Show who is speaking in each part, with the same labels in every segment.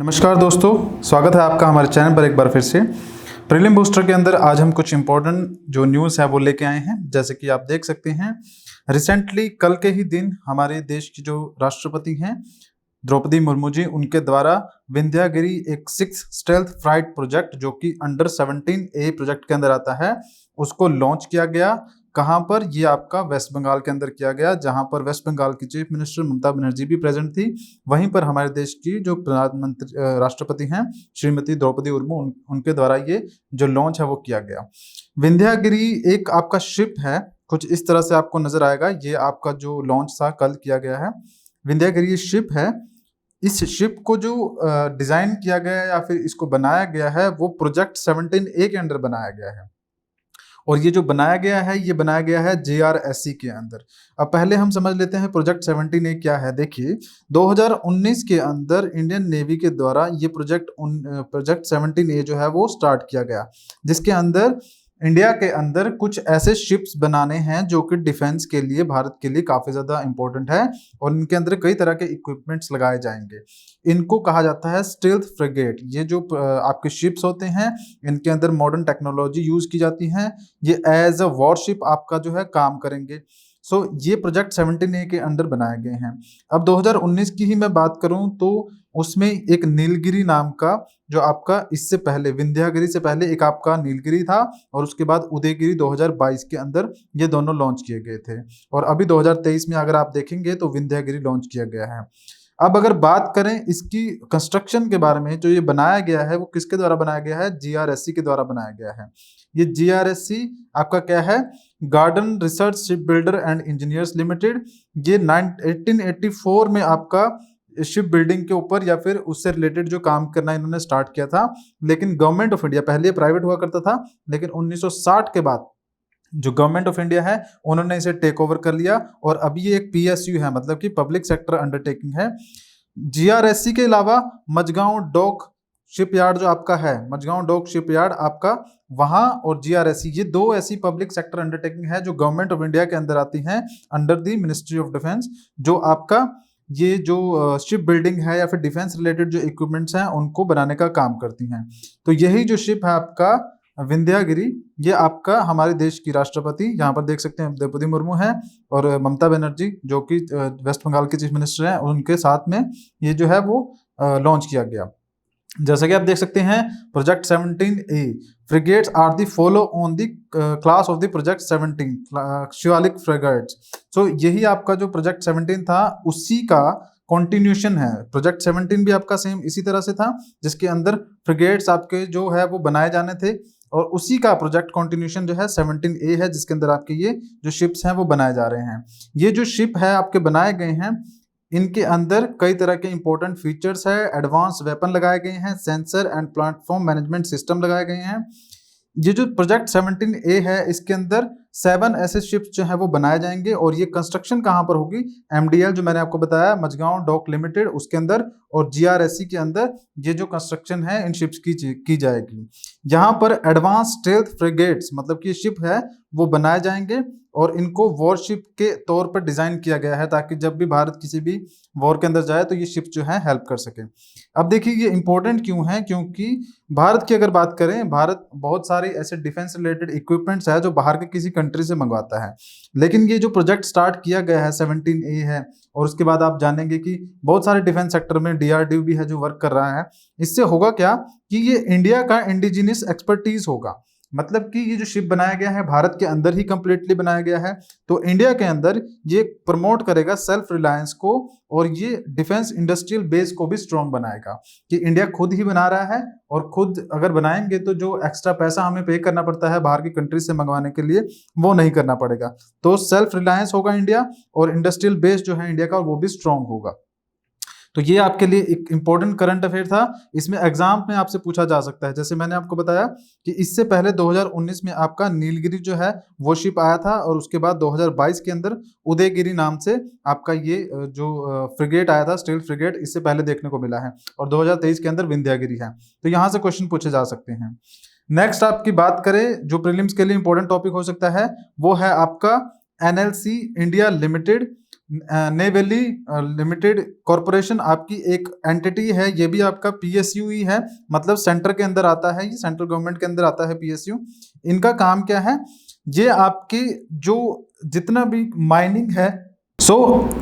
Speaker 1: नमस्कार दोस्तों, स्वागत है आपका हमारे चैनल पर एक बार फिर से। प्रीलिम बूस्टर के अंदर आज हम कुछ इंपॉर्टेंट जो न्यूज़ है वो लेके आए हैं। जैसे कि आप देख सकते हैं, रिसेंटली कल के ही दिन हमारे देश की जो राष्ट्रपति हैं द्रौपदी मुर्मू जी, उनके द्वारा विंध्यागिरी एक 6 स्टेल्थ फ्लाइट प्रोजेक्ट जो कि अंडर 17A प्रोजेक्ट के अंदर आता है, उसको लॉन्च किया गया। कहाँ पर? ये आपका वेस्ट बंगाल के अंदर किया गया, जहाँ पर वेस्ट बंगाल की चीफ मिनिस्टर ममता बनर्जी भी प्रेजेंट थी। वहीं पर हमारे देश की जो प्रधानमंत्री राष्ट्रपति हैं श्रीमती द्रौपदी मुर्मू, उनके द्वारा ये जो लॉन्च है वो किया गया। विंध्यागिरी एक आपका शिप है, कुछ इस तरह से आपको नजर आएगा। ये आपका जो लॉन्च था कल किया गया है। विंध्यागिरी शिप है। इस शिप को जो डिजाइन किया गया है या फिर इसको बनाया गया है वो प्रोजेक्ट 17A के अंडर बनाया गया है। और ये जो बनाया गया है ये बनाया गया है JRSC के अंदर। अब पहले हम समझ लेते हैं प्रोजेक्ट 17A क्या है। देखिए, 2019 के अंदर इंडियन नेवी के द्वारा ये प्रोजेक्ट 17A जो है वो स्टार्ट किया गया, जिसके अंदर इंडिया के अंदर कुछ ऐसे शिप्स बनाने हैं जो कि डिफेंस के लिए, भारत के लिए काफ़ी ज़्यादा इंपॉर्टेंट है और इनके अंदर कई तरह के इक्विपमेंट्स लगाए जाएंगे। इनको कहा जाता है स्टेल्थ फ्रिगेट। ये जो आपके शिप्स होते हैं इनके अंदर मॉडर्न टेक्नोलॉजी यूज़ की जाती है। ये एज अ वॉरशिप आपका जो है काम करेंगे। ये प्रोजेक्ट 17A के अंडर बनाए गए हैं। अब 2019 की ही मैं बात करूं तो उसमें एक नीलगिरी नाम का, जो आपका इससे पहले विंध्यागिरी से पहले एक आपका नीलगिरी था और उसके बाद उदयगिरी 2022 के अंदर ये दोनों लॉन्च किए गए थे। और अभी 2023 में अगर आप देखेंगे तो विंध्यागिरी लॉन्च किया गया है। अब अगर बात करें इसकी कंस्ट्रक्शन के बारे में, जो ये बनाया गया है वो किसके द्वारा बनाया गया है? GRSC के द्वारा बनाया गया है। ये GRSC आपका क्या है? Garden research ship builder and engineers limited. ये 1884 में आपका शिप बिल्डिंग के ऊपर या फिर उससे रिलेटेड जो काम करना इन्होंने स्टार्ट किया था। लेकिन गवर्नमेंट ऑफ इंडिया, पहले प्राइवेट हुआ करता था, लेकिन 1960 के बाद जो गवर्नमेंट ऑफ इंडिया है उन्होंने इसे टेक ओवर कर लिया और अभी ये एक PSU है, मतलब कि पब्लिक सेक्टर अंडरटेकिंग है। GRSC के अलावा मझगांव डॉक शिपयार्ड जो आपका है, मझगांव डॉक शिपयार्ड आपका, वहां और GRSC, ये दो ऐसी पब्लिक सेक्टर अंडरटेकिंग है जो गवर्नमेंट ऑफ इंडिया के अंदर आती हैं under the ministry of defence, जो आपका ये जो शिप बिल्डिंग है या फिर डिफेंस रिलेटेड जो इक्विपमेंट्स हैं उनको बनाने का काम करती हैं। तो यही जो शिप है आपका विंध्यागिरी, ये आपका हमारे देश की राष्ट्रपति, यहाँ पर देख सकते हैं द्रौपदी मुर्मू है और ममता बनर्जी जो कि वेस्ट बंगाल के चीफ मिनिस्टर हैं, उनके साथ में ये जो है वो लॉन्च किया गया। जैसा कि आप देख सकते हैं project 17A frigates are the follow on the class of the project 17 Shivalik frigates. यही आपका जो प्रोजेक्ट 17 था उसी का कॉन्टिन्यूशन है। प्रोजेक्ट 17 भी आपका सेम इसी तरह से था, जिसके अंदर फ्रिगेट्स आपके जो है वो बनाए जाने थे और उसी का प्रोजेक्ट कॉन्टिन्यूशन जो है 17A है, जिसके अंदर आपके ये जो शिप्स हैं वो बनाए जा रहे हैं। ये जो शिप है आपके बनाए गए हैं, इनके अंदर कई तरह के इंपॉर्टेंट फीचर्स है। एडवांस वेपन लगाए गए हैं, sensor and platform management system लगाए गए हैं। ये जो प्रोजेक्ट 17A है इसके अंदर 7 ऐसे शिप्स जो है वो बनाए जाएंगे और ये कंस्ट्रक्शन कहाँ पर होगी? MDL जो मैंने आपको बताया, मझगांव डॉक लिमिटेड, उसके अंदर और GRSC के अंदर ये जो कंस्ट्रक्शन है इन शिप्स की जाएगी। यहाँ पर एडवांस स्टेल्थ फ्रिगेट्स, मतलब कि शिप है वो बनाए जाएंगे और इनको वॉरशिप के तौर पर डिजाइन किया गया है ताकि जब भी भारत किसी भी वॉर के अंदर जाए तो ये शिप जो है हेल्प कर सके। अब देखिए ये इंपॉर्टेंट क्यों है, क्योंकि भारत की अगर बात करें, भारत बहुत सारे ऐसे डिफेंस रिलेटेड इक्विपमेंट्स है जो बाहर के किसी कंट्री से मंगवाता है, लेकिन ये जो प्रोजेक्ट स्टार्ट किया गया है 17A है और उसके बाद आप जानेंगे कि बहुत सारे डिफेंस सेक्टर में DRDO भी है जो वर्क कर रहा है। इससे होगा क्या कि ये इंडिया का इंडिजिनियस एक्सपर्टीज होगा, मतलब कि ये जो शिप बनाया गया है भारत के अंदर ही कंप्लीटली बनाया गया है, तो इंडिया के अंदर ये प्रमोट करेगा सेल्फ रिलायंस को और ये डिफेंस इंडस्ट्रियल बेस को भी स्ट्रॉन्ग बनाएगा कि इंडिया खुद ही बना रहा है और खुद अगर बनाएंगे तो जो एक्स्ट्रा पैसा हमें पे करना पड़ता है बाहर की कंट्री से मंगवाने के लिए वो नहीं करना पड़ेगा। तो सेल्फ रिलायंस होगा इंडिया और इंडस्ट्रियल बेस जो है इंडिया का वो भी स्ट्रॉन्ग होगा। तो ये आपके लिए एक इंपॉर्टेंट करंट अफेयर था, इसमें एग्जाम में आपसे पूछा जा सकता है। जैसे मैंने आपको बताया कि इससे पहले 2019 में आपका नीलगिरी जो है वो शिप आया था और उसके बाद 2022 के अंदर उदयगिरी नाम से आपका ये जो फ्रिगेट आया था, स्टील फ्रिगेट, इससे पहले देखने को मिला है और 2023 के अंदर विंध्यागिरी है। तो यहाँ से क्वेश्चन पूछे जा सकते हैं। नेक्स्ट आपकी बात करें जो प्रीलिम्स के लिए इंपॉर्टेंट टॉपिक हो सकता है वो है आपका NLC India limited, Neyveli limited corporation आपकी एक एंटिटी है, ये भी आपका पीएसयू ही है, मतलब सेंटर के अंदर आता है, ये सेंट्रल गवर्नमेंट के अंदर आता है पीएसयू। इनका काम क्या है, ये आपकी जो जितना भी माइनिंग है,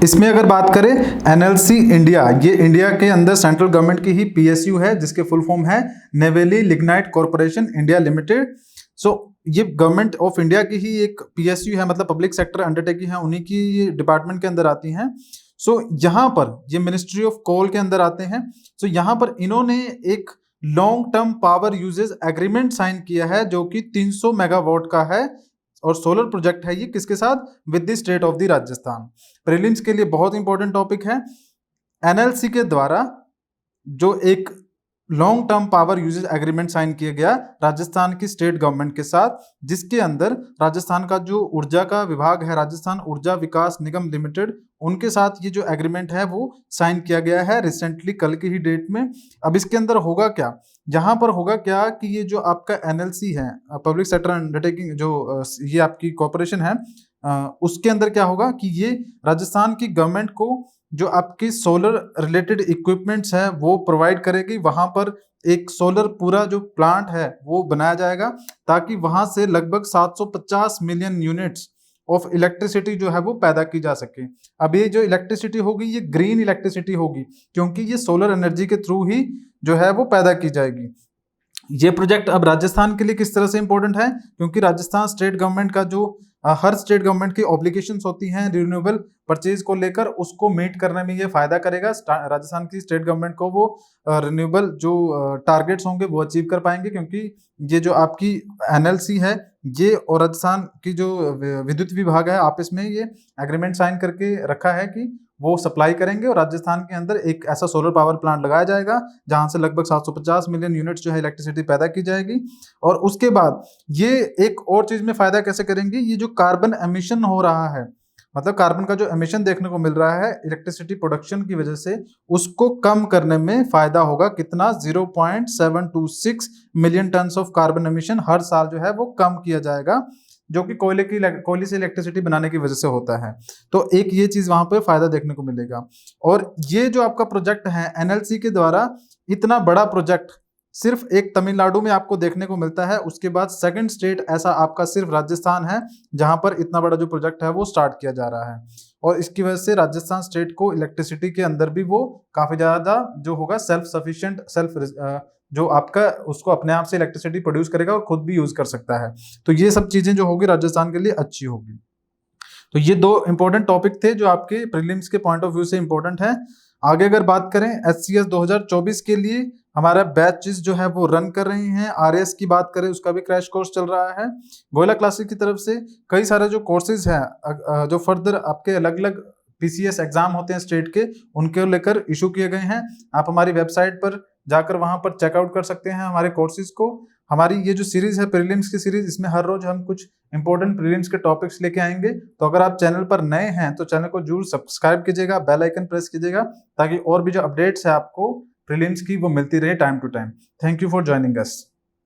Speaker 1: इसमें अगर बात करें एनएलसी इंडिया, ये इंडिया के अंदर सेंट्रल गवर्नमेंट की ही पीएसयू है, जिसके फुल फॉर्म है Neyveli lignite corporation India limited. ये गवर्नमेंट ऑफ इंडिया की ही एक पीएसयू है, मतलब पब्लिक सेक्टर अंडरटेकिंग है, उन्हीं की ये डिपार्टमेंट के अंदर आती हैं। यहाँ पर ये मिनिस्ट्री ऑफ कोल के अंदर आते हैं। यहाँ पर इन्होंने एक long term power usage agreement sign किया है, जो कि 300 मेगावाट का है और सोलर प्रोजेक्ट है ये, किसके साथ, with the state of the Rajasthan. Prelims के लिए बहुत इंपॉर्टेंट टॉपिक है। एनएलसी के द्वारा जो एक long term power usage agreement sign किया गया राजस्थान की स्टेट गवर्नमेंट के साथ, जिसके अंदर राजस्थान का जो ऊर्जा का विभाग है, राजस्थान ऊर्जा विकास निगम लिमिटेड, उनके साथ ये जो एग्रीमेंट है वो साइन किया गया है रिसेंटली, कल की ही डेट में। अब इसके अंदर होगा क्या, यहाँ पर होगा क्या कि ये जो आपका एनएलसी है, पब्लिक सेक्टर अंडरटेकिंग, जो ये आपकी कॉर्पोरेशन है, उसके अंदर क्या होगा कि ये राजस्थान की गवर्नमेंट को जो आपकी सोलर रिलेटेड इक्विपमेंट्स है वो प्रोवाइड करेगी। वहां पर एक सोलर पूरा जो प्लांट है वो बनाया जाएगा, ताकि वहां से लगभग 750 मिलियन यूनिट्स ऑफ इलेक्ट्रिसिटी जो है वो पैदा की जा सके। अब ये जो इलेक्ट्रिसिटी होगी ये ग्रीन इलेक्ट्रिसिटी होगी, क्योंकि ये सोलर एनर्जी के थ्रू ही जो है वो पैदा की जाएगी। ये प्रोजेक्ट अब राजस्थान के लिए किस तरह से इंपॉर्टेंट है, क्योंकि राजस्थान स्टेट गवर्नमेंट का जो हर स्टेट गवर्नमेंट की ऑब्लिगेशंस होती हैं रिन्यूएबल परचेज को लेकर, उसको मीट करने में ये फायदा करेगा। राजस्थान की स्टेट गवर्नमेंट को वो रिन्यूएबल जो टारगेट्स होंगे वो अचीव कर पाएंगे, क्योंकि ये जो आपकी एनएलसी है ये और राजस्थान की जो विद्युत विभाग है आपस में ये एग्रीमेंट साइन करके रखा है कि वो सप्लाई करेंगे, और राजस्थान के अंदर एक ऐसा सोलर पावर प्लांट लगाया जाएगा जहां से लगभग 750 मिलियन यूनिट्स जो है इलेक्ट्रिसिटी पैदा की जाएगी। और उसके बाद ये एक और चीज में फायदा कैसे करेंगे, ये जो कार्बन एमिशन हो रहा है, मतलब कार्बन का जो एमिशन देखने को मिल रहा है इलेक्ट्रिसिटी प्रोडक्शन की वजह से, उसको कम करने में फायदा होगा। कितना, 0.726 million tonne of carbon emission हर साल जो है वो कम किया जाएगा, जो कि कोयले से इलेक्ट्रिसिटी बनाने की वजह से होता है। तो एक ये चीज वहां पे फायदा देखने को मिलेगा। और ये जो आपका प्रोजेक्ट है एनएलसी के द्वारा, इतना बड़ा प्रोजेक्ट सिर्फ एक तमिलनाडु में आपको देखने को मिलता है। उसके बाद सेकंड स्टेट ऐसा आपका सिर्फ राजस्थान है, जहां पर इतना बड़ा जो प्रोजेक्ट है वो स्टार्ट किया जा रहा है। और इसकी वजह से राजस्थान स्टेट को इलेक्ट्रिसिटी के अंदर भी वो काफी ज्यादा जो होगा सेल्फ सफिशिएंट, जो आपका उसको अपने आप से इलेक्ट्रिसिटी प्रोड्यूस करेगा और खुद भी यूज कर सकता है। तो ये सब चीजें जो होगी राजस्थान के लिए अच्छी होगी। तो ये दो इंपॉर्टेंट टॉपिक थे जो आपके प्रीलिम्स के पॉइंट ऑफ व्यू से इंपॉर्टेंट है। आगे अगर बात करें एचसीएस 2024 के लिए हमारा बैचेस जो है वो रन कर रही हैं। आरएस की बात करें उसका भी क्रैश कोर्स चल रहा है। गोयला क्लासेस की तरफ से कई सारे जो कोर्सेज हैं जो फर्दर आपके अलग अलग पीसीएस एग्जाम होते हैं स्टेट के, उनके लेकर इशू किए गए हैं। आप हमारी वेबसाइट पर जाकर वहां पर चेकआउट कर सकते हैं हमारे कोर्सेज को। हमारी ये जो सीरीज है प्रीलिम्स की सीरीज, इसमें हर रोज हम कुछ इंपॉर्टेंट प्रीलिम्स के टॉपिक्स लेके आएंगे। तो अगर आप चैनल पर नए हैं तो चैनल को जरूर सब्सक्राइब कीजिएगा, बेल आइकन प्रेस कीजिएगा, ताकि और भी जो अपडेट्स है आपको प्रीलिम्स की वो मिलती रहे time to time. Thank you for joining us.